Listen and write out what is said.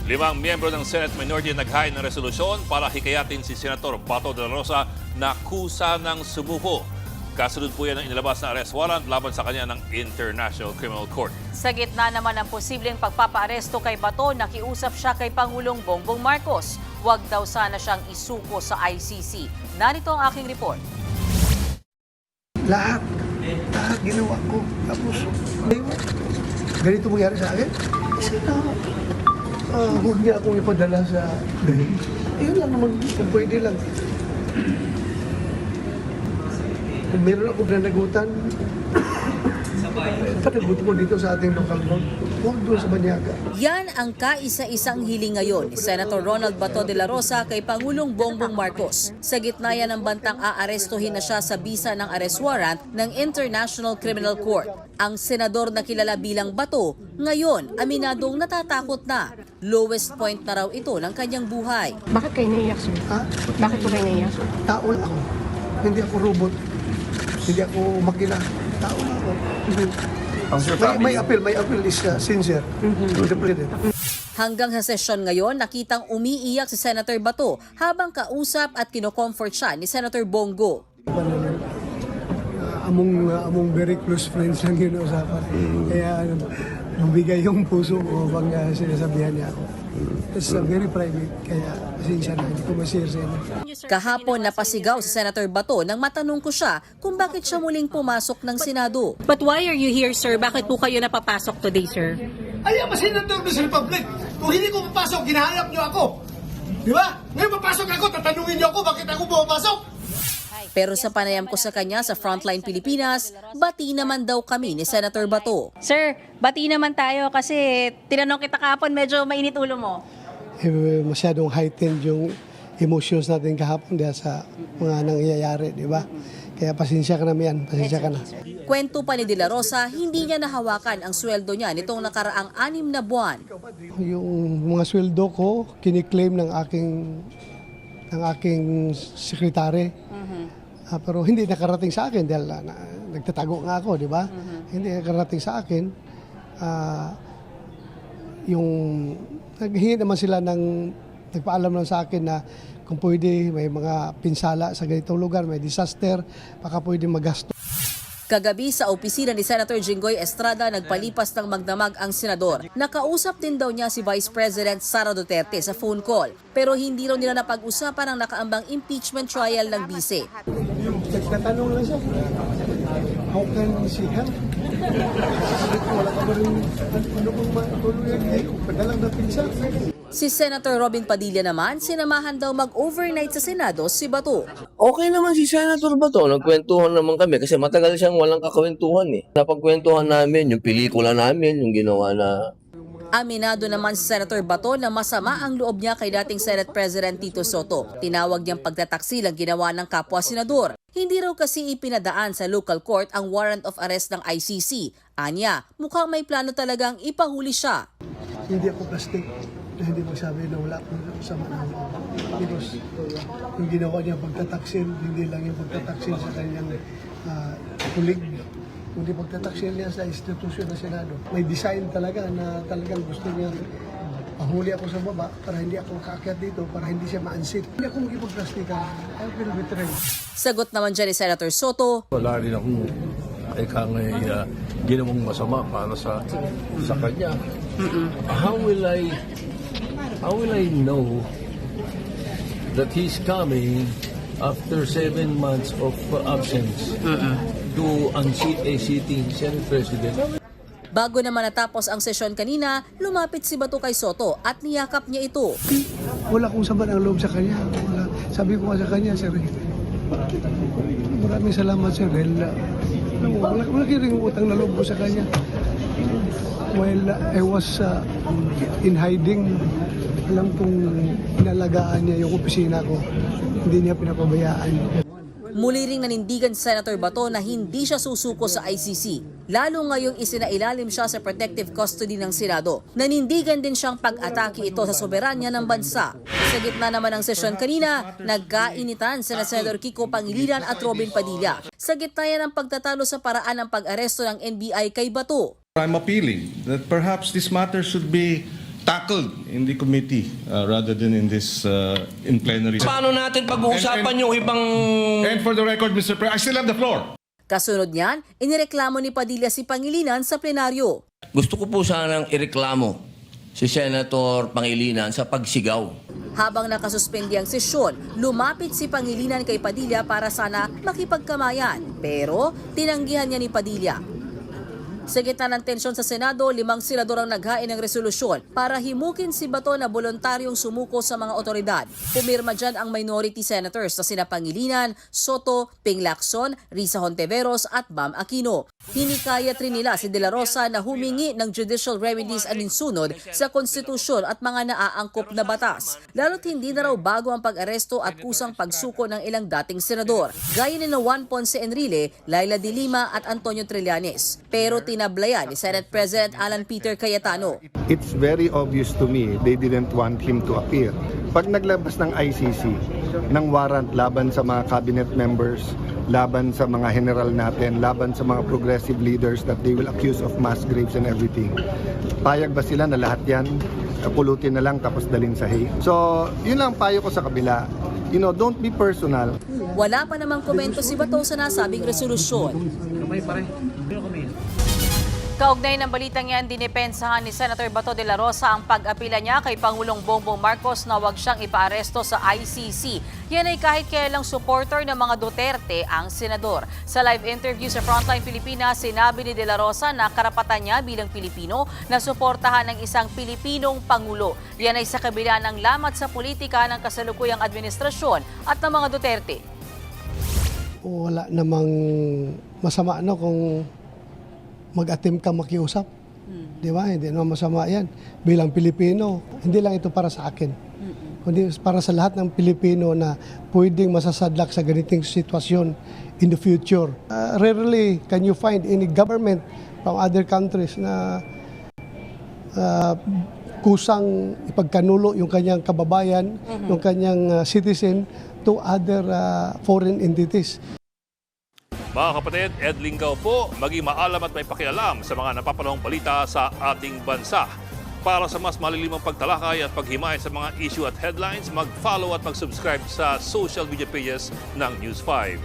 5 miyembro ng Senate Minority naghain ng resolusyon para hikayatin si Senator Bato de la Rosa na kusa ng sumuko. Kasunod po yan ang inilabas na arrest warrant laban sa kanya ng International Criminal Court. Sa gitna naman ng posibleng pagpapaaresto kay Bato, nakiusap siya kay Pangulong Bongbong Marcos. Huwag daw sana siyang isuko sa ICC. Narito ang aking report. Lahat ginawa ko. Tapos, ganito mangyari sa akin. Sana, huwag niya akong ipadala sa dahil. Yun lang naman, kung pwede lang. Kung meron akong nanagutan, panagot ko dito sa ating local court. Huwag doon sa Banyaga. Yan ang kaisa-isang hiling ngayon ni Senator Ronald Bato de la Rosa kay Pangulong Bongbong Marcos. Sa gitna yan ng bantang aarestuhin na siya sa bisa ng arrest warrant ng International Criminal Court. Ang senador na kilala bilang Bato, ngayon aminadong natatakot na. Lowest point na raw ito ng kanyang buhay. Bakit kayo naiyak, sir? Ha? Bakit po kayo naiyak? Tao lang ako. Hindi ako robot. Hindi ako makina. Tao lang ako. May appeal is sincere to the President. Hanggang sa sesyon ngayon, nakitang umiiyak si Senator Bato habang kausap at kinocomfort siya ni Senator Bongo. Among very close friends lang yun usapan. Kaya mabigay yung puso ko bang sinasabihan niya ako. It's very private, kaya pasensya na, hindi ko ma-share sa inyo. Kahapon napasigaw si Senator Bato nang matanong ko siya kung bakit siya muling pumasok ng Senado. But why are you here, sir? Bakit po kayo napapasok today, sir? Ay, ang senador ng Republic. Kung hindi ko papasok, ginahanap niyo ako. Di ba? Ngayon papasok ako, tatanungin niyo ako bakit ako pumapasok. Pero sa panayam ko sa kanya sa Frontline Pilipinas, bati naman daw kami ni Senator Bato. Sir, bati naman tayo kasi tinanong kita kahapon, medyo mainit ulo mo. Masyadong heightened yung emotions natin kahapon dahil sa mga nangyayari, di ba? Kaya pasensya ka na yan, pasensya ka na. Kwento pa ni De La Rosa, hindi niya nahawakan ang sweldo niya nitong nakaraang 6 na buwan. Yung mga sweldo ko, kiniklaim ng aking sekretary. Pero hindi nakarating sa akin dahil nagtatago nga ako, di ba? Hindi nakarating sa akin. Yung naghingi naman sila nagpaalam lang sa akin na kung pwede may mga pinsala sa ganitong lugar, may disaster, baka pwede magasto. Kagabi sa opisina ni Senator Jinggoy Estrada, nagpalipas ng magdamag ang senador. Nakausap din daw niya si Vice President Sara Duterte sa phone call. Pero hindi raw nila napag-usapan ang nakaambang impeachment trial ng bise. Nagtatanong lang siya, how can she help? Wala ka ba rin, ano kung matuluyan kayo, padalang na pinsa. Si Senator Robin Padilla naman, sinamahan daw mag-overnight sa Senado si Bato. Okay naman si Senator Bato. Nagkwentuhan naman kami kasi matagal siyang walang kakwentuhan eh. Napagkwentuhan namin yung pelikula namin, yung ginawa na... Aminado naman si Senator Bato na masama ang loob niya kay dating Senate President Tito Soto. Tinawag niyang pagtataksil ang ginawa ng kapwa senador. Hindi raw kasi ipinadaan sa local court ang warrant of arrest ng ICC. Anya, mukhang may plano talagang ipahuli siya. Hindi ako plastic. Hindi magsabi na wala akong sama ng because yung ginawa niya pagtataksil, hindi lang yung pagtataksil sa kanyang kulig, kundi pagtataksil niya sa institusyon na Senado. May design talaga na talagang gusto niya pahuli ako sa baba para hindi ako kaakyat dito, para hindi siya ma-unseat. Hindi ako magipagplastikan. I will betray. Sagot naman dyan ni Senator Soto. Wala rin akong ginawang masama para sa kanya. How will I know that he's coming after 7 months of absence to unseat a sitting Senate President? Bago naman natapos ang sesyon kanina, lumapit si Bato kay Soto at niyakap niya ito. Wala akong sama ng loob sa kanya. Wala. Sabi ko nga sa kanya, Sir, maraming salamat, Sir. Wala rin utang na loob ko sa kanya. While I was in hiding, alam kong inalagaan niya yung opisina ko. Hindi niya pinapabayaan. Muli ring nanindigan si Senator Bato na hindi siya susuko sa ICC. Lalo ngayong isinailalim siya sa protective custody ng Senado. Nanindigan din siyang pag-atake ito sa soberanya ng bansa. Sa gitna naman ng sesyon kanina, nagkainitan sina Senator Kiko Pangilinan at Robin Padilla. Sa gitna yan ng pagtatalo sa paraan ng pag-aresto ng NBI kay Bato. I'm appealing that perhaps this matter should be tackled in the committee rather than in this in plenary. Paano natin pag-uusapan yung ibang... And for the record, Mr. President, I still have the floor. Kasunod niyan, inireklamo ni Padilla si Pangilinan sa plenaryo. Gusto ko po sanang ireklamo si Senator Pangilinan sa pagsigaw. Habang nakasuspindi ang sesyon, lumapit si Pangilinan kay Padilla para sana makipagkamayan. Pero tinanggihan niya ni Padilla. Sa gitna ng tensyon sa Senado, 5 senador ang naghain ng resolusyon para himukin si Bato na voluntaryong sumuko sa mga otoridad. Pumirma dyan ang minority senators na sina Pangilinan, Soto, Ping Lacson, Risa Hontiveros at Bam Aquino. Hinikayat rin nila si De La Rosa na humingi ng judicial remedies aninsunod sa konstitusyon at mga naaangkop na batas. Lalo't hindi na raw bago ang pag-aresto at kusang pagsuko ng ilang dating senador, gaya ni Juan Ponce Enrile, Laila de Lima at Antonio Trillanes. Pero tinablayan ni Senate President Alan Peter Cayetano. It's very obvious to me they didn't want him to appear. Pag naglabas ng ICC ng warrant laban sa mga cabinet members, laban sa mga general natin, laban sa mga progressive leaders that they will accuse of mass graves and everything, payag ba sila na lahat yan pulutin na lang tapos dalhin sa Hague? So, yun lang payo ko sa kabila. You know, don't be personal. Wala pa namang komento si Bato sa nasabing resolusyon. Kaugnay ng balitang yan, dinipensahan ni Senator Bato de la Rosa ang pag-apila niya kay Pangulong Bongbong Marcos na huwag siyang ipaaresto sa ICC. Yan ay kahit kailang supporter ng mga Duterte ang senador. Sa live interview sa Frontline Pilipinas, sinabi ni de la Rosa na karapatan niya bilang Pilipino na suportahan ng isang Pilipinong Pangulo. Yan ay sa kabila ng lamat sa politika ng kasalukuyang administrasyon at ng mga Duterte. Wala namang masama kung mag-attempt ka makiusap. Di ba? Hindi naman masama yan. Bilang Pilipino, hindi lang ito para sa akin. Kundi para sa lahat ng Pilipino na pwedeng masasadlak sa ganitong sitwasyon in the future. Rarely can you find any government from other countries na kusang ipagkanulo yung kanyang kababayan, yung kanyang citizen to other foreign entities. Mga kapatid, Ed Lingaw po, maging maalam at may pakialam sa mga napapanahong balita sa ating bansa. Para sa mas malilimang pagtalakay at paghimay sa mga issue at headlines, mag-follow at mag-subscribe sa social media pages ng News 5.